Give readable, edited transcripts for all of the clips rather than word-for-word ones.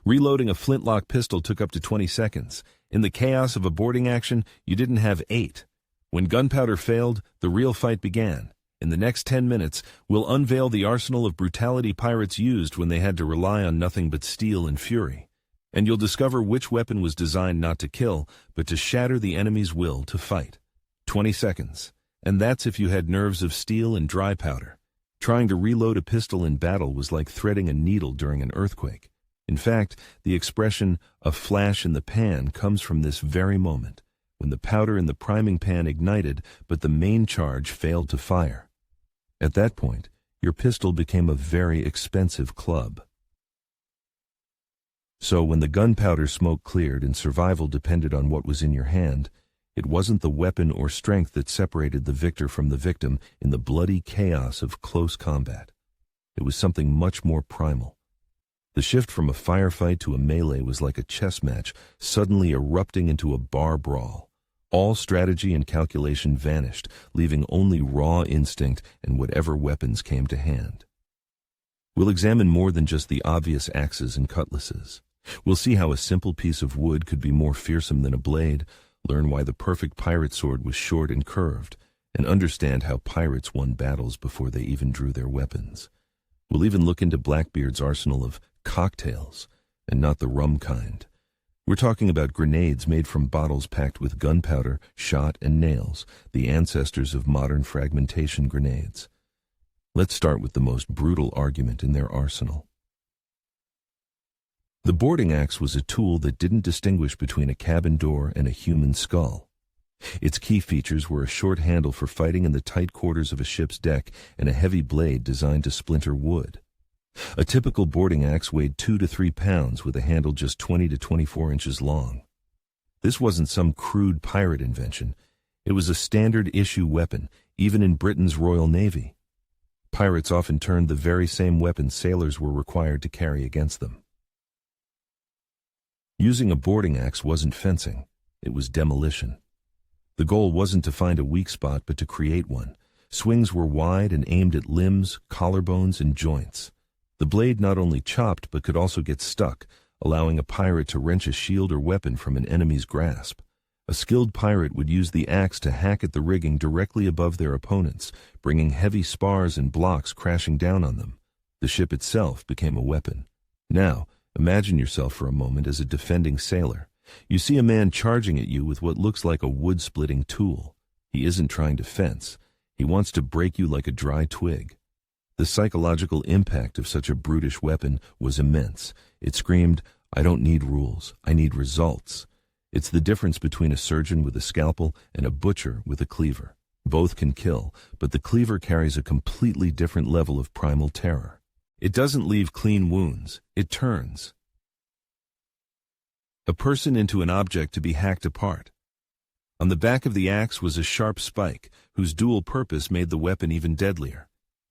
Reloading a flintlock pistol took up to 20 seconds. In the chaos of a boarding action, you didn't have 8. When gunpowder failed, the real fight began. In the next 10 minutes, we'll unveil the arsenal of brutality pirates used when they had to rely on nothing but steel and fury. And you'll discover which weapon was designed not to kill, but to shatter the enemy's will to fight. 20 seconds. And that's if you had nerves of steel and dry powder. Trying to reload a pistol in battle was like threading a needle during an earthquake. In fact, the expression, "a flash in the pan," comes from this very moment, when the powder in the priming pan ignited, but the main charge failed to fire. At that point, your pistol became a very expensive club. So when the gunpowder smoke cleared and survival depended on what was in your hand, it wasn't the weapon or strength that separated the victor from the victim in the bloody chaos of close combat. It was something much more primal. The shift from a firefight to a melee was like a chess match suddenly erupting into a bar brawl. All strategy and calculation vanished, leaving only raw instinct and whatever weapons came to hand. We'll examine more than just the obvious axes and cutlasses. We'll see how a simple piece of wood could be more fearsome than a blade, learn why the perfect pirate sword was short and curved, and understand how pirates won battles before they even drew their weapons. We'll even look into Blackbeard's arsenal of cocktails, and not the rum kind. We're talking about grenades made from bottles packed with gunpowder, shot, and nails, the ancestors of modern fragmentation grenades. Let's start with the most brutal argument in their arsenal. The boarding axe was a tool that didn't distinguish between a cabin door and a human skull. Its key features were a short handle for fighting in the tight quarters of a ship's deck and a heavy blade designed to splinter wood. A typical boarding axe weighed 2 to 3 pounds with a handle just 20 to 24 inches long. This wasn't some crude pirate invention. It was a standard issue weapon, even in Britain's Royal Navy. Pirates often turned the very same weapon sailors were required to carry against them. Using a boarding axe wasn't fencing, it was demolition. The goal wasn't to find a weak spot, but to create one. Swings were wide and aimed at limbs, collarbones, and joints. The blade not only chopped, but could also get stuck, allowing a pirate to wrench a shield or weapon from an enemy's grasp. A skilled pirate would use the axe to hack at the rigging directly above their opponents, bringing heavy spars and blocks crashing down on them. The ship itself became a weapon. Now, imagine yourself for a moment as a defending sailor. You see a man charging at you with what looks like a wood-splitting tool. He isn't trying to fence. He wants to break you like a dry twig. The psychological impact of such a brutish weapon was immense. It screamed, "I don't need rules, I need results." It's the difference between a surgeon with a scalpel and a butcher with a cleaver. Both can kill, but the cleaver carries a completely different level of primal terror. It doesn't leave clean wounds, it turns a person into an object to be hacked apart. On the back of the axe was a sharp spike, whose dual purpose made the weapon even deadlier.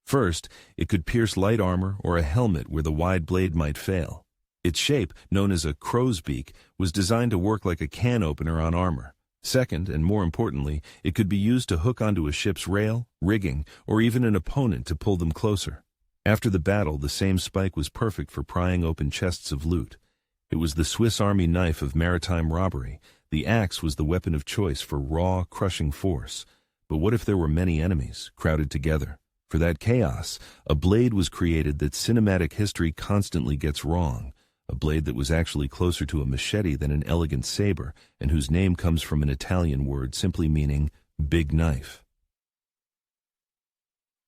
First, it could pierce light armor or a helmet where the wide blade might fail. Its shape, known as a crow's beak, was designed to work like a can opener on armor. Second, and more importantly, it could be used to hook onto a ship's rail, rigging, or even an opponent to pull them closer. After the battle, the same spike was perfect for prying open chests of loot. It was the Swiss Army knife of maritime robbery. The axe was the weapon of choice for raw, crushing force. But what if there were many enemies, crowded together? For that chaos, a blade was created that cinematic history constantly gets wrong. A blade that was actually closer to a machete than an elegant saber, and whose name comes from an Italian word simply meaning big knife.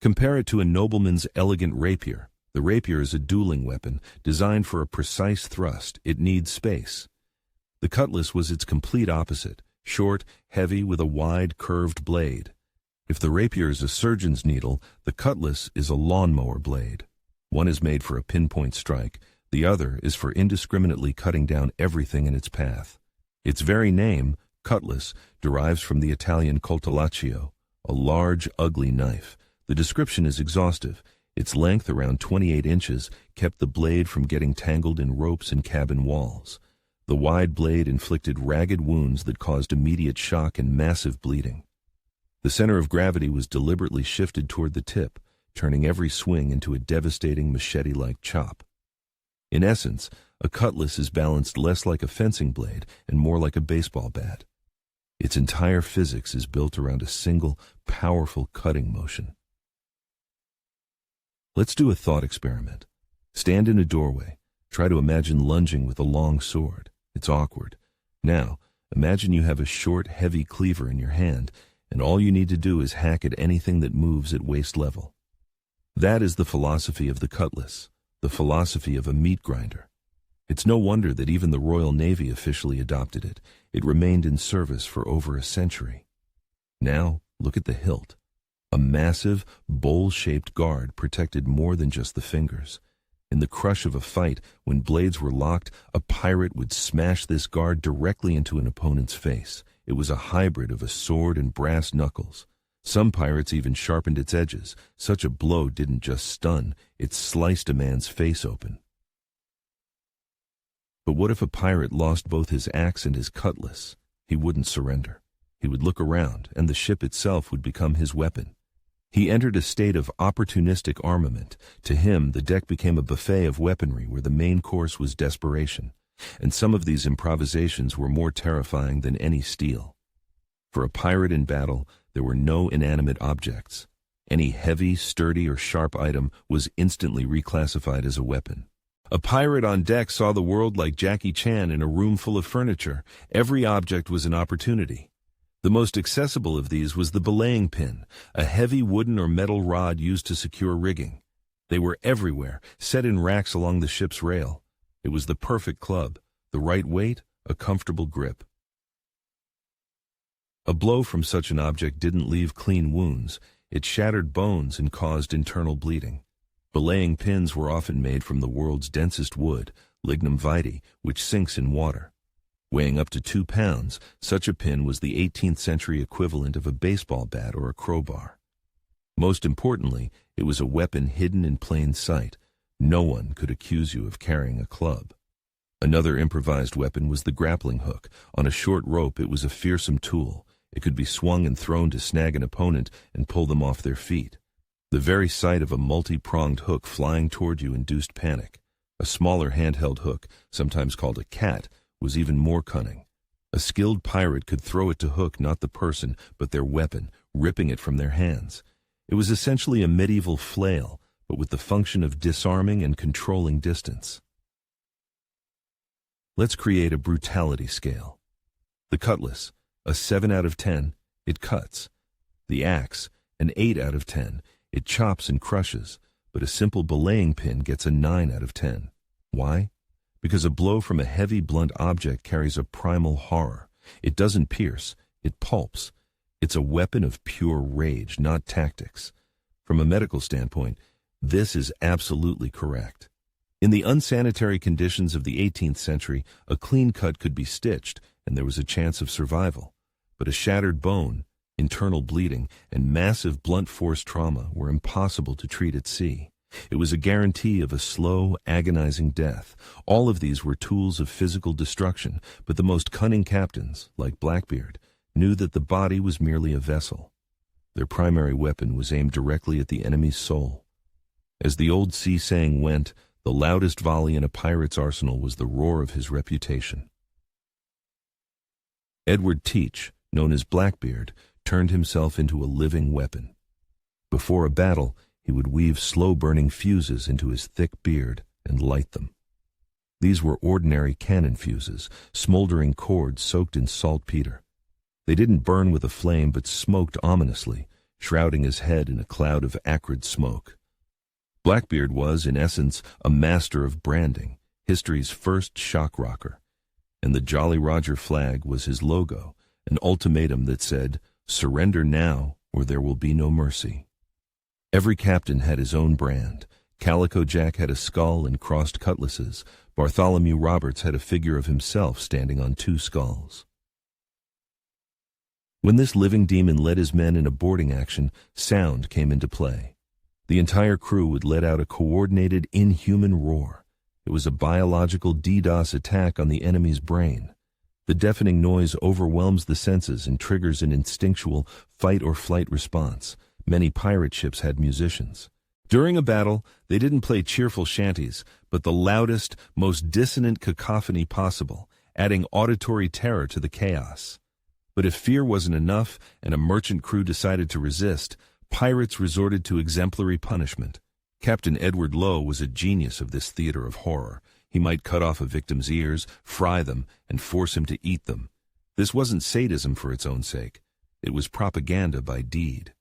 Compare it to a nobleman's elegant rapier. The rapier is a dueling weapon, designed for a precise thrust. It needs space. The cutlass was its complete opposite, short, heavy, with a wide, curved blade. If the rapier is a surgeon's needle, the cutlass is a lawnmower blade. One is made for a pinpoint strike, the other is for indiscriminately cutting down everything in its path. Its very name, cutlass, derives from the Italian coltellaccio, a large, ugly knife. The description is exhaustive. Its length, around 28 inches, kept the blade from getting tangled in ropes and cabin walls. The wide blade inflicted ragged wounds that caused immediate shock and massive bleeding. The center of gravity was deliberately shifted toward the tip, turning every swing into a devastating machete-like chop. In essence, a cutlass is balanced less like a fencing blade and more like a baseball bat. Its entire physics is built around a single, powerful cutting motion. Let's do a thought experiment. Stand in a doorway. Try to imagine lunging with a long sword. It's awkward. Now, imagine you have a short, heavy cleaver in your hand, and all you need to do is hack at anything that moves at waist level. That is the philosophy of the cutlass, the philosophy of a meat grinder. It's no wonder that even the Royal Navy officially adopted it. It remained in service for over a century. Now, look at the hilt. A massive, bowl-shaped guard protected more than just the fingers. In the crush of a fight, when blades were locked, a pirate would smash this guard directly into an opponent's face. It was a hybrid of a sword and brass knuckles. Some pirates even sharpened its edges. Such a blow didn't just stun, it sliced a man's face open. But what if a pirate lost both his axe and his cutlass? He wouldn't surrender. He would look around, and the ship itself would become his weapon. He entered a state of opportunistic armament. To him, the deck became a buffet of weaponry where the main course was desperation. And some of these improvisations were more terrifying than any steel. For a pirate in battle, there were no inanimate objects. Any heavy, sturdy, or sharp item was instantly reclassified as a weapon. A pirate on deck saw the world like Jackie Chan in a room full of furniture. Every object was an opportunity. The most accessible of these was the belaying pin, a heavy wooden or metal rod used to secure rigging. They were everywhere, set in racks along the ship's rail. It was the perfect club, the right weight, a comfortable grip. A blow from such an object didn't leave clean wounds. It shattered bones and caused internal bleeding. Belaying pins were often made from the world's densest wood, lignum vitae, which sinks in water. Weighing up to 2 pounds, such a pin was the 18th century equivalent of a baseball bat or a crowbar. Most importantly, it was a weapon hidden in plain sight. No one could accuse you of carrying a club. Another improvised weapon was the grappling hook. On a short rope, it was a fearsome tool. It could be swung and thrown to snag an opponent and pull them off their feet. The very sight of a multi-pronged hook flying toward you induced panic. A smaller handheld hook, sometimes called a cat, was even more cunning. A skilled pirate could throw it to hook not the person, but their weapon, ripping it from their hands. It was essentially a medieval flail, but with the function of disarming and controlling distance. Let's create a brutality scale. The cutlass, a 7 out of 10, it cuts. The axe, an 8 out of 10, it chops and crushes, but a simple belaying pin gets a 9 out of 10. Why? Because a blow from a heavy, blunt object carries a primal horror. It doesn't pierce, it pulps. It's a weapon of pure rage, not tactics. From a medical standpoint, this is absolutely correct. In the unsanitary conditions of the 18th century, a clean cut could be stitched, and there was a chance of survival. But a shattered bone, internal bleeding, and massive blunt force trauma were impossible to treat at sea. It was a guarantee of a slow, agonizing death. All of these were tools of physical destruction, but the most cunning captains, like Blackbeard, knew that the body was merely a vessel. Their primary weapon was aimed directly at the enemy's soul. As the old sea saying went, the loudest volley in a pirate's arsenal was the roar of his reputation. Edward Teach, known as Blackbeard, turned himself into a living weapon. Before a battle, he would weave slow-burning fuses into his thick beard and light them. These were ordinary cannon fuses, smoldering cords soaked in saltpeter. They didn't burn with a flame but smoked ominously, shrouding his head in a cloud of acrid smoke. Blackbeard was, in essence, a master of branding, history's first shock rocker. And the Jolly Roger flag was his logo, an ultimatum that said, "Surrender now, or there will be no mercy." Every captain had his own brand. Calico Jack had a skull and crossed cutlasses. Bartholomew Roberts had a figure of himself standing on 2 skulls. When this living demon led his men in a boarding action, sound came into play. The entire crew would let out a coordinated, inhuman roar. It was a biological DDoS attack on the enemy's brain. The deafening noise overwhelms the senses and triggers an instinctual fight-or-flight response. Many pirate ships had musicians. During a battle, they didn't play cheerful shanties, but the loudest, most dissonant cacophony possible, adding auditory terror to the chaos. But if fear wasn't enough and a merchant crew decided to resist, pirates resorted to exemplary punishment. Captain Edward Lowe was a genius of this theater of horror. He might cut off a victim's ears, fry them, and force him to eat them. This wasn't sadism for its own sake. It was propaganda by deed.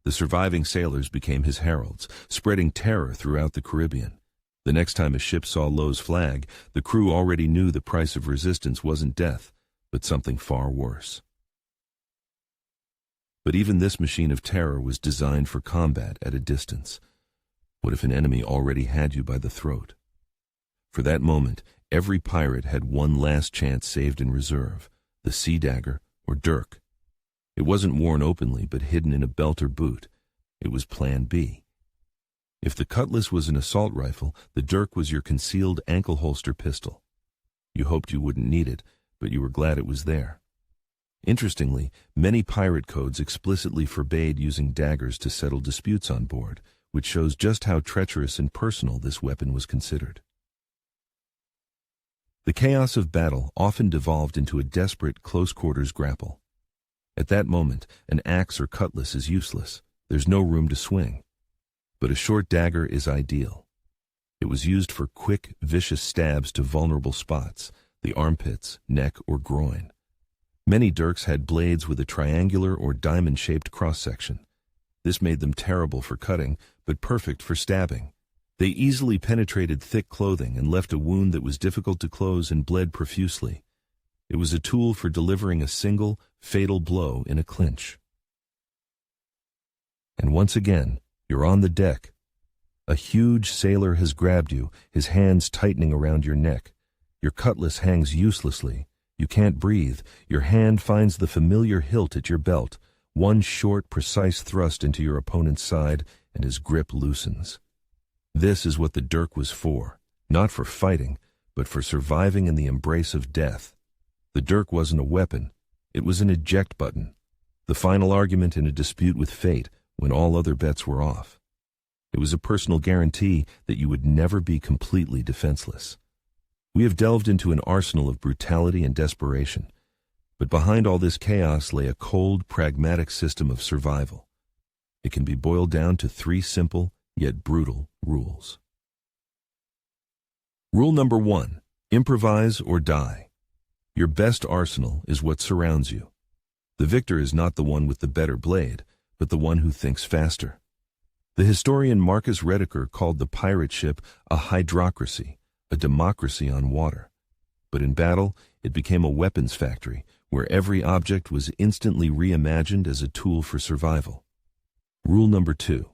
The surviving sailors became his heralds, spreading terror throughout the Caribbean. The next time a ship saw Lowe's flag, the crew already knew the price of resistance wasn't death, but something far worse. But even this machine of terror was designed for combat at a distance. What if an enemy already had you by the throat? For that moment, every pirate had one last chance saved in reserve, the sea dagger or dirk. It wasn't worn openly, but hidden in a belt or boot. It was Plan B. If the cutlass was an assault rifle, the dirk was your concealed ankle holster pistol. You hoped you wouldn't need it, but you were glad it was there. Interestingly, many pirate codes explicitly forbade using daggers to settle disputes on board, which shows just how treacherous and personal this weapon was considered. The chaos of battle often devolved into a desperate close-quarters grapple. At that moment, an axe or cutlass is useless. There's no room to swing. But a short dagger is ideal. It was used for quick, vicious stabs to vulnerable spots, the armpits, neck, or groin. Many dirks had blades with a triangular or diamond-shaped cross-section. This made them terrible for cutting, but perfect for stabbing. They easily penetrated thick clothing and left a wound that was difficult to close and bled profusely. It was a tool for delivering a single, fatal blow in a clinch. And once again, you're on the deck. A huge sailor has grabbed you, his hands tightening around your neck. Your cutlass hangs uselessly. You can't breathe. Your hand finds the familiar hilt at your belt. One short, precise thrust into your opponent's side, and his grip loosens. This is what the dirk was for, not for fighting, but for surviving in the embrace of death. The dirk wasn't a weapon. It was an eject button, the final argument in a dispute with fate when all other bets were off. It was a personal guarantee that you would never be completely defenseless. We have delved into an arsenal of brutality and desperation, but behind all this chaos lay a cold, pragmatic system of survival. It can be boiled down to 3 simple, yet brutal, rules. Rule number 1, improvise or die. Your best arsenal is what surrounds you. The victor is not the one with the better blade, but the one who thinks faster. The historian Marcus Rediker called the pirate ship a hydrocracy, a democracy on water. But in battle, it became a weapons factory, where every object was instantly reimagined as a tool for survival. Rule number 2,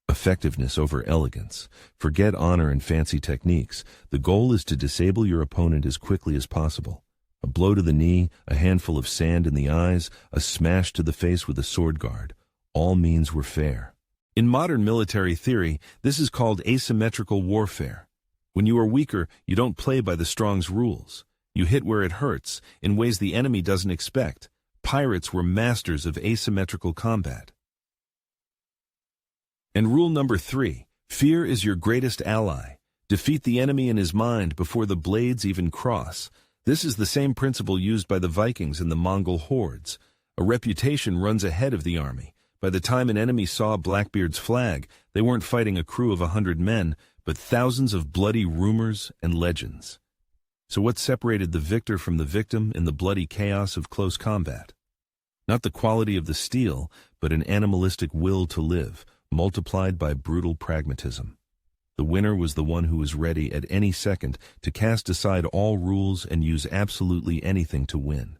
effectiveness over elegance. Forget honor and fancy techniques. The goal is to disable your opponent as quickly as possible. A blow to the knee, a handful of sand in the eyes, a smash to the face with a sword guard. All means were fair. In modern military theory, this is called asymmetrical warfare. When you are weaker, you don't play by the strong's rules. You hit where it hurts, in ways the enemy doesn't expect. Pirates were masters of asymmetrical combat. And rule number 3, fear is your greatest ally. Defeat the enemy in his mind before the blades even cross. This is the same principle used by the Vikings and the Mongol hordes. A reputation runs ahead of the army. By the time an enemy saw Blackbeard's flag, they weren't fighting a crew of 100 men, but thousands of bloody rumors and legends. So what separated the victor from the victim in the bloody chaos of close combat? Not the quality of the steel, but an animalistic will to live, multiplied by brutal pragmatism. The winner was the one who was ready at any second to cast aside all rules and use absolutely anything to win.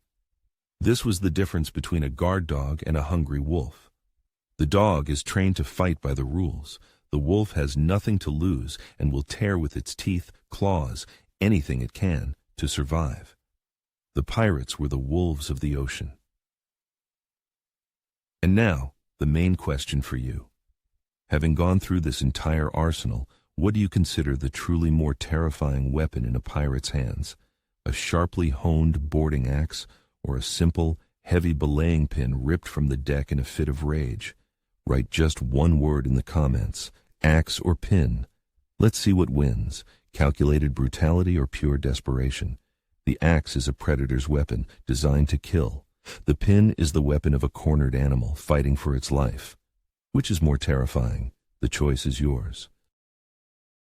This was the difference between a guard dog and a hungry wolf. The dog is trained to fight by the rules. The wolf has nothing to lose and will tear with its teeth, claws, anything it can to survive. The pirates were the wolves of the ocean. And now, the main question for you. Having gone through this entire arsenal, what do you consider the truly more terrifying weapon in a pirate's hands? A sharply honed boarding axe, or a simple, heavy belaying pin ripped from the deck in a fit of rage? Write just one word in the comments: Axe or pin? Let's see what wins, calculated brutality or pure desperation. The axe is a predator's weapon, designed to kill. The pin is the weapon of a cornered animal, fighting for its life. Which is more terrifying? The choice is yours.